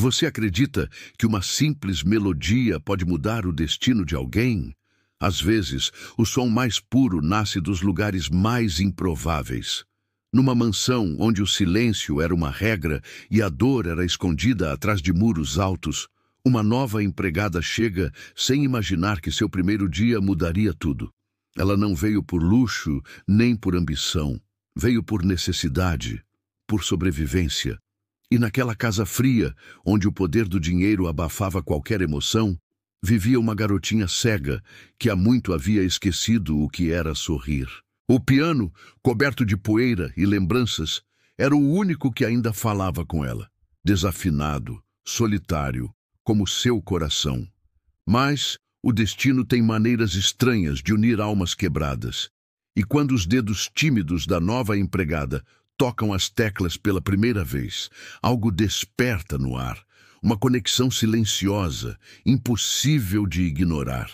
Você acredita que uma simples melodia pode mudar o destino de alguém? Às vezes, o som mais puro nasce dos lugares mais improváveis. Numa mansão onde o silêncio era uma regra e a dor era escondida atrás de muros altos, uma nova empregada chega sem imaginar que seu primeiro dia mudaria tudo. Ela não veio por luxo nem por ambição. Veio por necessidade, por sobrevivência. E naquela casa fria, onde o poder do dinheiro abafava qualquer emoção, vivia uma garotinha cega que há muito havia esquecido o que era sorrir. O piano, coberto de poeira e lembranças, era o único que ainda falava com ela, desafinado, solitário, como seu coração. Mas o destino tem maneiras estranhas de unir almas quebradas. E quando os dedos tímidos da nova empregada tocam as teclas pela primeira vez, algo desperta no ar, uma conexão silenciosa, impossível de ignorar.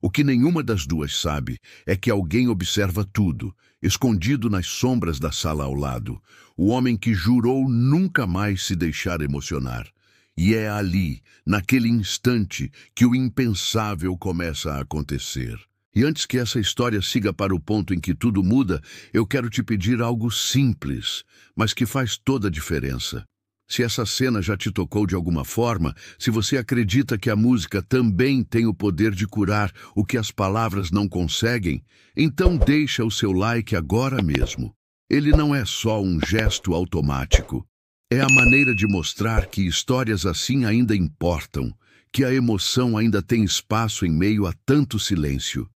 O que nenhuma das duas sabe é que alguém observa tudo, escondido nas sombras da sala ao lado, o homem que jurou nunca mais se deixar emocionar. E é ali, naquele instante, que o impensável começa a acontecer. E antes que essa história siga para o ponto em que tudo muda, eu quero te pedir algo simples, mas que faz toda a diferença. Se essa cena já te tocou de alguma forma, se você acredita que a música também tem o poder de curar o que as palavras não conseguem, então deixa o seu like agora mesmo. Ele não é só um gesto automático. É a maneira de mostrar que histórias assim ainda importam, que a emoção ainda tem espaço em meio a tanto silêncio.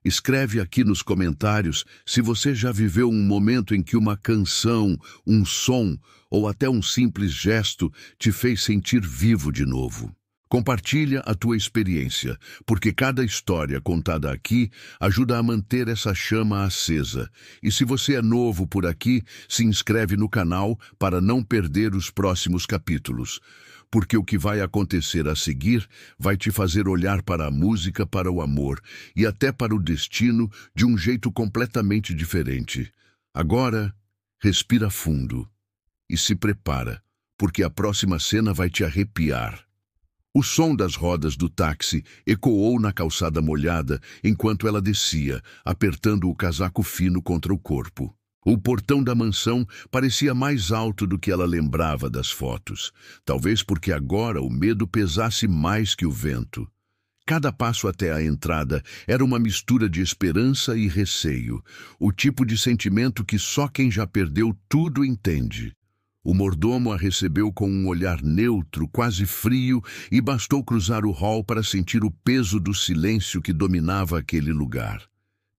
Escreve aqui nos comentários se você já viveu um momento em que uma canção, um som ou até um simples gesto te fez sentir vivo de novo. Compartilha a tua experiência, porque cada história contada aqui ajuda a manter essa chama acesa. E se você é novo por aqui, se inscreve no canal para não perder os próximos capítulos. Porque o que vai acontecer a seguir vai te fazer olhar para a música, para o amor e até para o destino de um jeito completamente diferente. Agora, respira fundo e se prepara, porque a próxima cena vai te arrepiar. O som das rodas do táxi ecoou na calçada molhada enquanto ela descia, apertando o casaco fino contra o corpo. O portão da mansão parecia mais alto do que ela lembrava das fotos, talvez porque agora o medo pesasse mais que o vento. Cada passo até a entrada era uma mistura de esperança e receio, o tipo de sentimento que só quem já perdeu tudo entende. O mordomo a recebeu com um olhar neutro, quase frio, e bastou cruzar o hall para sentir o peso do silêncio que dominava aquele lugar.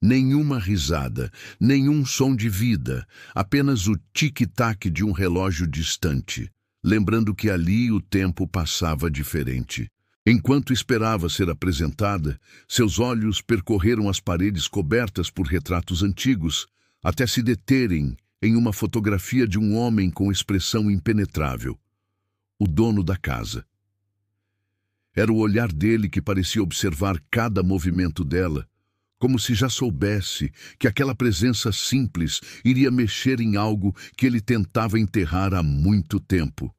Nenhuma risada, nenhum som de vida, apenas o tic-tac de um relógio distante, lembrando que ali o tempo passava diferente. Enquanto esperava ser apresentada, seus olhos percorreram as paredes cobertas por retratos antigos, até se deterem em uma fotografia de um homem com expressão impenetrável, o dono da casa. Era o olhar dele que parecia observar cada movimento dela, como se já soubesse que aquela presença simples iria mexer em algo que ele tentava enterrar há muito tempo.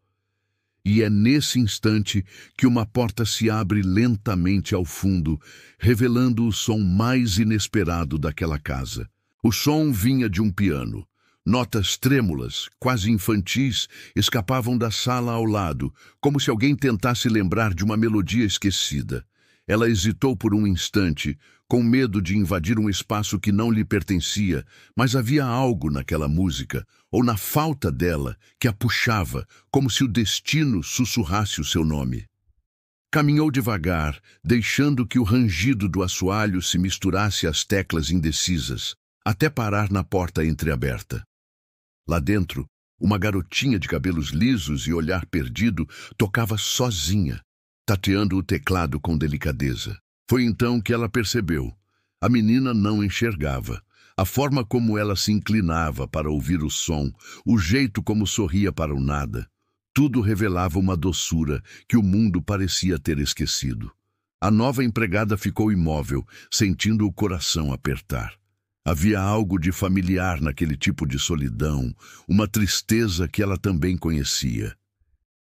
E é nesse instante que uma porta se abre lentamente ao fundo, revelando o som mais inesperado daquela casa. O som vinha de um piano. Notas trêmulas, quase infantis, escapavam da sala ao lado, como se alguém tentasse lembrar de uma melodia esquecida. Ela hesitou por um instante, com medo de invadir um espaço que não lhe pertencia, mas havia algo naquela música, ou na falta dela, que a puxava, como se o destino sussurrasse o seu nome. Caminhou devagar, deixando que o rangido do assoalho se misturasse às teclas indecisas, até parar na porta entreaberta. Lá dentro, uma garotinha de cabelos lisos e olhar perdido tocava sozinha, tateando o teclado com delicadeza. Foi então que ela percebeu. A menina não enxergava. A forma como ela se inclinava para ouvir o som, o jeito como sorria para o nada, tudo revelava uma doçura que o mundo parecia ter esquecido. A nova empregada ficou imóvel, sentindo o coração apertar. Havia algo de familiar naquele tipo de solidão, uma tristeza que ela também conhecia.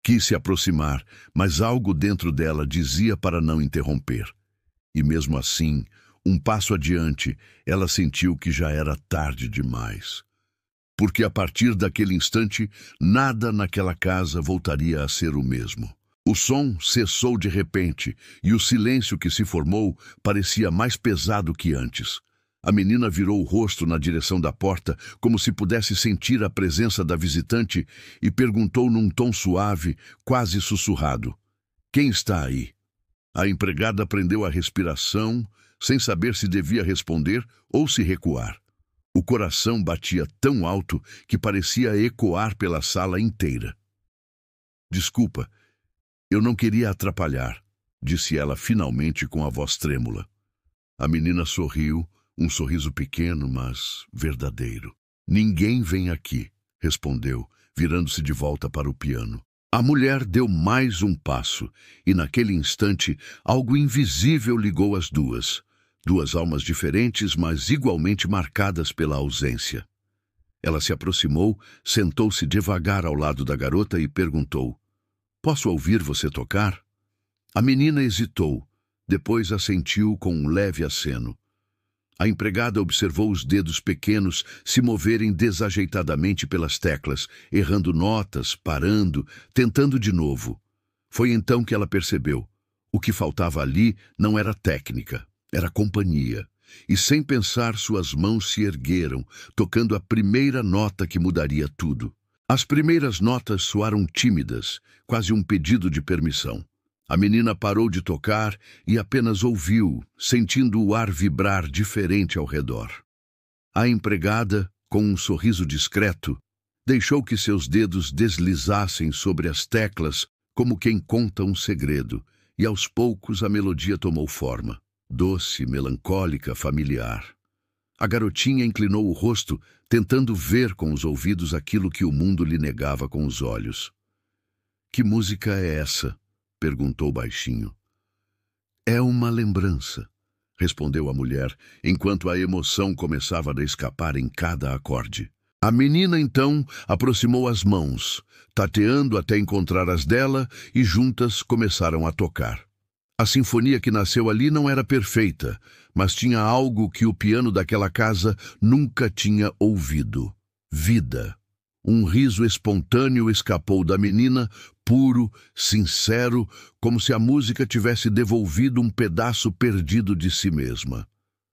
Quis se aproximar, mas algo dentro dela dizia para não interromper. E mesmo assim, um passo adiante, ela sentiu que já era tarde demais. Porque a partir daquele instante, nada naquela casa voltaria a ser o mesmo. O som cessou de repente, e o silêncio que se formou parecia mais pesado que antes. A menina virou o rosto na direção da porta, como se pudesse sentir a presença da visitante, e perguntou num tom suave, quase sussurrado: "Quem está aí?" A empregada prendeu a respiração, sem saber se devia responder ou se recuar. O coração batia tão alto que parecia ecoar pela sala inteira. "Desculpa, eu não queria atrapalhar", disse ela finalmente com a voz trêmula. A menina sorriu, um sorriso pequeno, mas verdadeiro. "Ninguém vem aqui", respondeu, virando-se de volta para o piano. A mulher deu mais um passo, e naquele instante algo invisível ligou as duas. Duas almas diferentes, mas igualmente marcadas pela ausência. Ela se aproximou, sentou-se devagar ao lado da garota e perguntou: "Posso ouvir você tocar?" A menina hesitou, depois assentiu com um leve aceno. A empregada observou os dedos pequenos se moverem desajeitadamente pelas teclas, errando notas, parando, tentando de novo. Foi então que ela percebeu. O que faltava ali não era técnica, era companhia. E sem pensar, suas mãos se ergueram, tocando a primeira nota que mudaria tudo. As primeiras notas soaram tímidas, quase um pedido de permissão. A menina parou de tocar e apenas ouviu, sentindo o ar vibrar diferente ao redor. A empregada, com um sorriso discreto, deixou que seus dedos deslizassem sobre as teclas como quem conta um segredo, e aos poucos a melodia tomou forma, doce, melancólica, familiar. A garotinha inclinou o rosto, tentando ver com os ouvidos aquilo que o mundo lhe negava com os olhos. "Que música é essa?" perguntou baixinho. "É uma lembrança", respondeu a mulher, enquanto a emoção começava a escapar em cada acorde. A menina, então, aproximou as mãos, tateando até encontrar as dela, e juntas começaram a tocar. A sinfonia que nasceu ali não era perfeita, mas tinha algo que o piano daquela casa nunca tinha ouvido: vida. Um riso espontâneo escapou da menina, puro, sincero, como se a música tivesse devolvido um pedaço perdido de si mesma.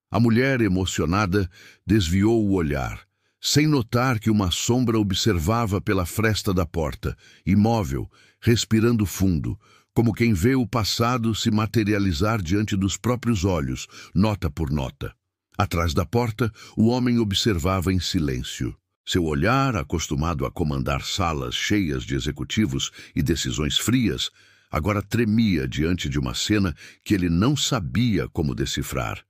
A mulher, emocionada, desviou o olhar, sem notar que uma sombra observava pela fresta da porta, imóvel, respirando fundo, como quem vê o passado se materializar diante dos próprios olhos, nota por nota. Atrás da porta, o homem observava em silêncio. Seu olhar, acostumado a comandar salas cheias de executivos e decisões frias, agora tremia diante de uma cena que ele não sabia como decifrar.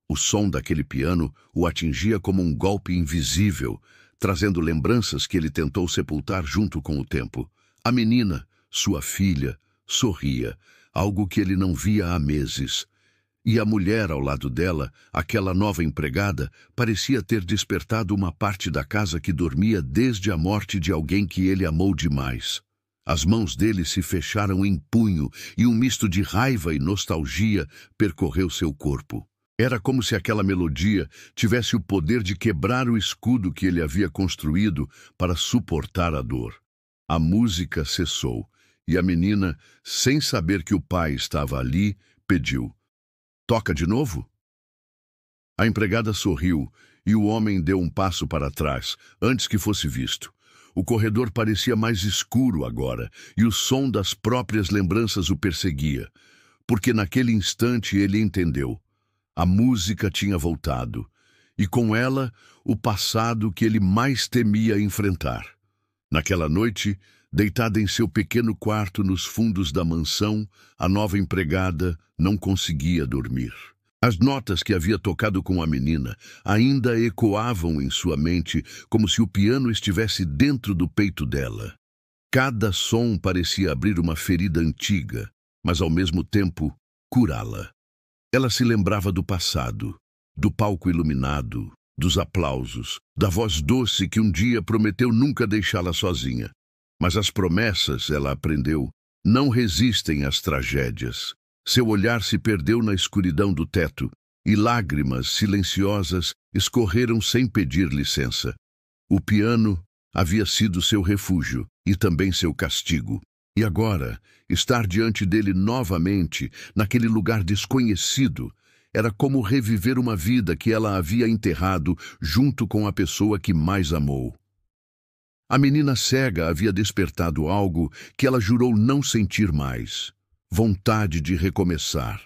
O som daquele piano o atingia como um golpe invisível, trazendo lembranças que ele tentou sepultar junto com o tempo. A menina, sua filha, sorria, algo que ele não via há meses. E a mulher ao lado dela, aquela nova empregada, parecia ter despertado uma parte da casa que dormia desde a morte de alguém que ele amou demais. As mãos dele se fecharam em punho e um misto de raiva e nostalgia percorreu seu corpo. Era como se aquela melodia tivesse o poder de quebrar o escudo que ele havia construído para suportar a dor. A música cessou e a menina, sem saber que o pai estava ali, pediu: "Toca de novo?" A empregada sorriu e o homem deu um passo para trás, antes que fosse visto. O corredor parecia mais escuro agora, e o som das próprias lembranças o perseguia, porque naquele instante ele entendeu. A música tinha voltado, e com ela o passado que ele mais temia enfrentar. Naquela noite, deitada em seu pequeno quarto nos fundos da mansão, a nova empregada não conseguia dormir. As notas que havia tocado com a menina ainda ecoavam em sua mente como se o piano estivesse dentro do peito dela. Cada som parecia abrir uma ferida antiga, mas ao mesmo tempo curá-la. Ela se lembrava do passado, do palco iluminado, dos aplausos, da voz doce que um dia prometeu nunca deixá-la sozinha. Mas as promessas, ela aprendeu, não resistem às tragédias. Seu olhar se perdeu na escuridão do teto, e lágrimas silenciosas escorreram sem pedir licença. O piano havia sido seu refúgio e também seu castigo. E agora, estar diante dele novamente, naquele lugar desconhecido, era como reviver uma vida que ela havia enterrado junto com a pessoa que mais amou. A menina cega havia despertado algo que ela jurou não sentir mais: vontade de recomeçar.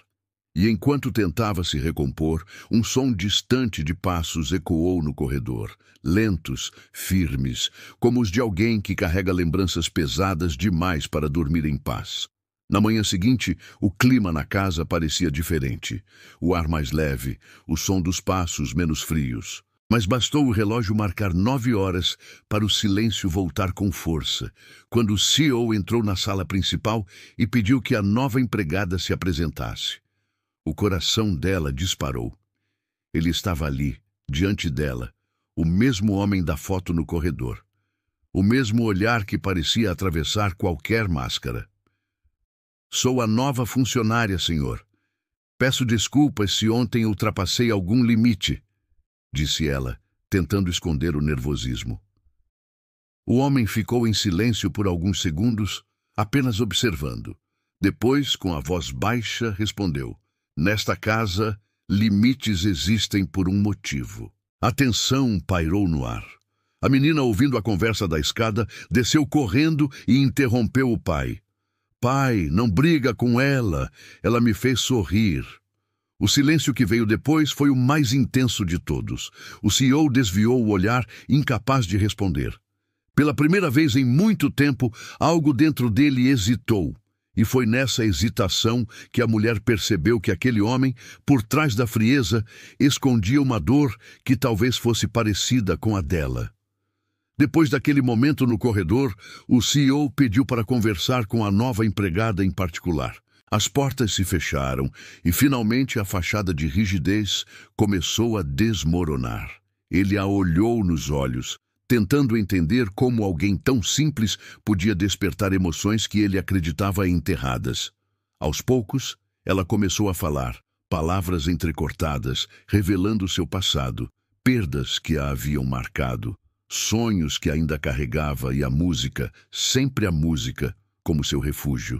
E enquanto tentava se recompor, um som distante de passos ecoou no corredor, lentos, firmes, como os de alguém que carrega lembranças pesadas demais para dormir em paz. Na manhã seguinte, o clima na casa parecia diferente. O ar mais leve, o som dos passos menos frios. Mas bastou o relógio marcar 9 horas para o silêncio voltar com força, quando o CEO entrou na sala principal e pediu que a nova empregada se apresentasse. O coração dela disparou. Ele estava ali, diante dela, o mesmo homem da foto no corredor. O mesmo olhar que parecia atravessar qualquer máscara. "Sou a nova funcionária, senhor. Peço desculpas se ontem ultrapassei algum limite", disse ela, tentando esconder o nervosismo. O homem ficou em silêncio por alguns segundos, apenas observando. Depois, com a voz baixa, respondeu: "Nesta casa, limites existem por um motivo." A tensão pairou no ar. A menina, ouvindo a conversa da escada, desceu correndo e interrompeu o pai. "Pai, não briga com ela. Ela me fez sorrir." O silêncio que veio depois foi o mais intenso de todos. O CEO desviou o olhar, incapaz de responder. Pela primeira vez em muito tempo, algo dentro dele hesitou. E foi nessa hesitação que a mulher percebeu que aquele homem, por trás da frieza, escondia uma dor que talvez fosse parecida com a dela. Depois daquele momento no corredor, o CEO pediu para conversar com a nova empregada em particular. As portas se fecharam e, finalmente, a fachada de rigidez começou a desmoronar. Ele a olhou nos olhos, tentando entender como alguém tão simples podia despertar emoções que ele acreditava enterradas. Aos poucos, ela começou a falar, palavras entrecortadas, revelando seu passado, perdas que a haviam marcado, sonhos que ainda carregava e a música, sempre a música, como seu refúgio.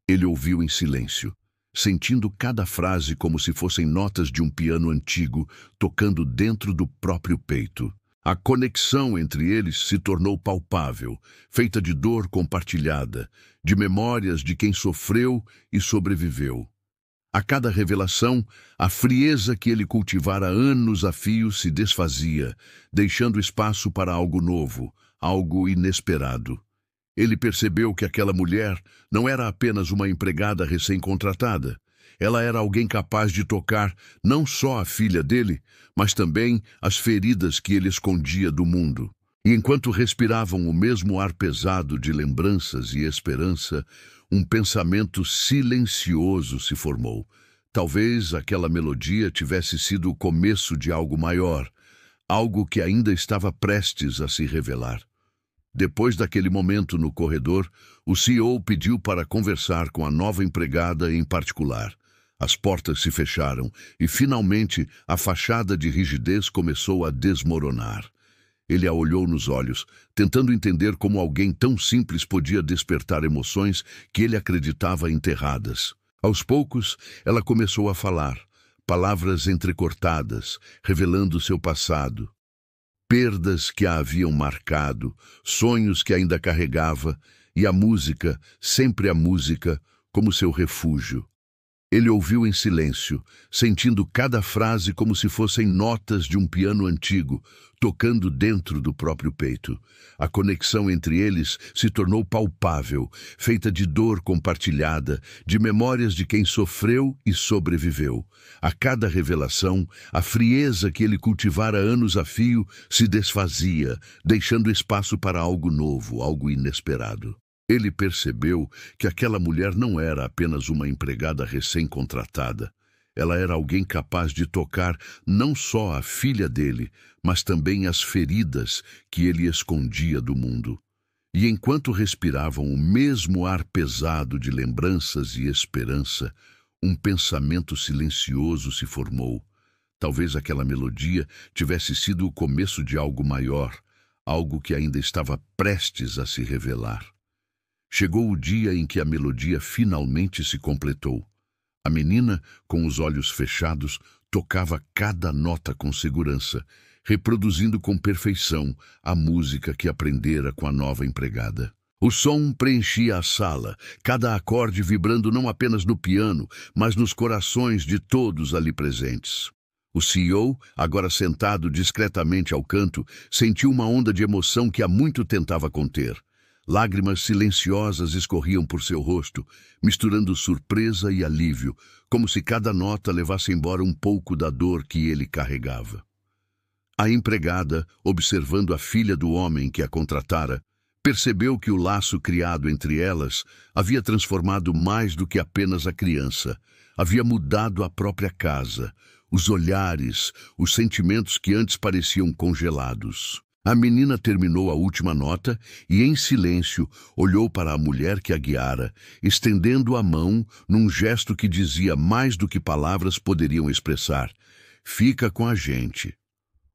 Ele ouviu em silêncio, sentindo cada frase como se fossem notas de um piano antigo tocando dentro do próprio peito. A conexão entre eles se tornou palpável, feita de dor compartilhada, de memórias de quem sofreu e sobreviveu. A cada revelação, a frieza que ele cultivara anos a fio se desfazia, deixando espaço para algo novo, algo inesperado. Ele percebeu que aquela mulher não era apenas uma empregada recém-contratada. Ela era alguém capaz de tocar não só a filha dele, mas também as feridas que ele escondia do mundo. E enquanto respiravam o mesmo ar pesado de lembranças e esperança, um pensamento silencioso se formou. Talvez aquela melodia tivesse sido o começo de algo maior, algo que ainda estava prestes a se revelar. Depois daquele momento no corredor, o CEO pediu para conversar com a nova empregada em particular. As portas se fecharam e, finalmente, a fachada de rigidez começou a desmoronar. Ele a olhou nos olhos, tentando entender como alguém tão simples podia despertar emoções que ele acreditava enterradas. Aos poucos, ela começou a falar, palavras entrecortadas, revelando seu passado. Perdas que a haviam marcado, sonhos que ainda carregava, e a música, sempre a música, como seu refúgio. Ele ouviu em silêncio, sentindo cada frase como se fossem notas de um piano antigo, tocando dentro do próprio peito. A conexão entre eles se tornou palpável, feita de dor compartilhada, de memórias de quem sofreu e sobreviveu. A cada revelação, a frieza que ele cultivara anos a fio se desfazia, deixando espaço para algo novo, algo inesperado. Ele percebeu que aquela mulher não era apenas uma empregada recém-contratada. Ela era alguém capaz de tocar não só a filha dele, mas também as feridas que ele escondia do mundo. E enquanto respiravam o mesmo ar pesado de lembranças e esperança, um pensamento silencioso se formou. Talvez aquela melodia tivesse sido o começo de algo maior, algo que ainda estava prestes a se revelar. Chegou o dia em que a melodia finalmente se completou. A menina, com os olhos fechados, tocava cada nota com segurança, reproduzindo com perfeição a música que aprendera com a nova empregada. O som preenchia a sala, cada acorde vibrando não apenas no piano, mas nos corações de todos ali presentes. O CEO, agora sentado discretamente ao canto, sentiu uma onda de emoção que há muito tentava conter. Lágrimas silenciosas escorriam por seu rosto, misturando surpresa e alívio, como se cada nota levasse embora um pouco da dor que ele carregava. A empregada, observando a filha do homem que a contratara, percebeu que o laço criado entre elas havia transformado mais do que apenas a criança. Havia mudado a própria casa, os olhares, os sentimentos que antes pareciam congelados. A menina terminou a última nota e, em silêncio, olhou para a mulher que a guiara, estendendo a mão num gesto que dizia mais do que palavras poderiam expressar: "Fica com a gente."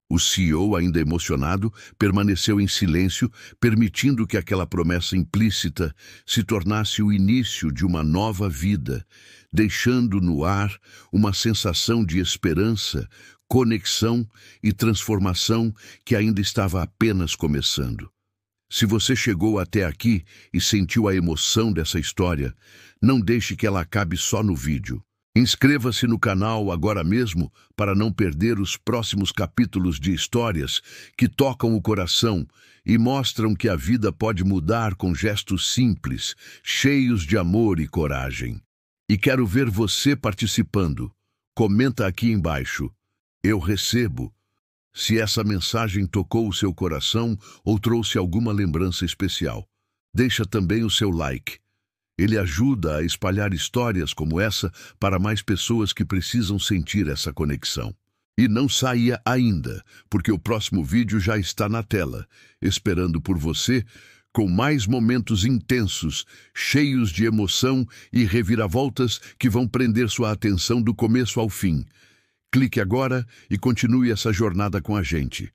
O CEO, ainda emocionado, permaneceu em silêncio, permitindo que aquela promessa implícita se tornasse o início de uma nova vida, deixando no ar uma sensação de esperança, conexão e transformação que ainda estava apenas começando. Se você chegou até aqui e sentiu a emoção dessa história, não deixe que ela acabe só no vídeo. Inscreva-se no canal agora mesmo para não perder os próximos capítulos de histórias que tocam o coração e mostram que a vida pode mudar com gestos simples, cheios de amor e coragem. E quero ver você participando. Comenta aqui embaixo. Eu recebo. Se essa mensagem tocou o seu coração ou trouxe alguma lembrança especial. Deixa também o seu like. Ele ajuda a espalhar histórias como essa para mais pessoas que precisam sentir essa conexão. E não saia ainda, porque o próximo vídeo já está na tela, esperando por você, com mais momentos intensos, cheios de emoção e reviravoltas que vão prender sua atenção do começo ao fim. Clique agora e continue essa jornada com a gente.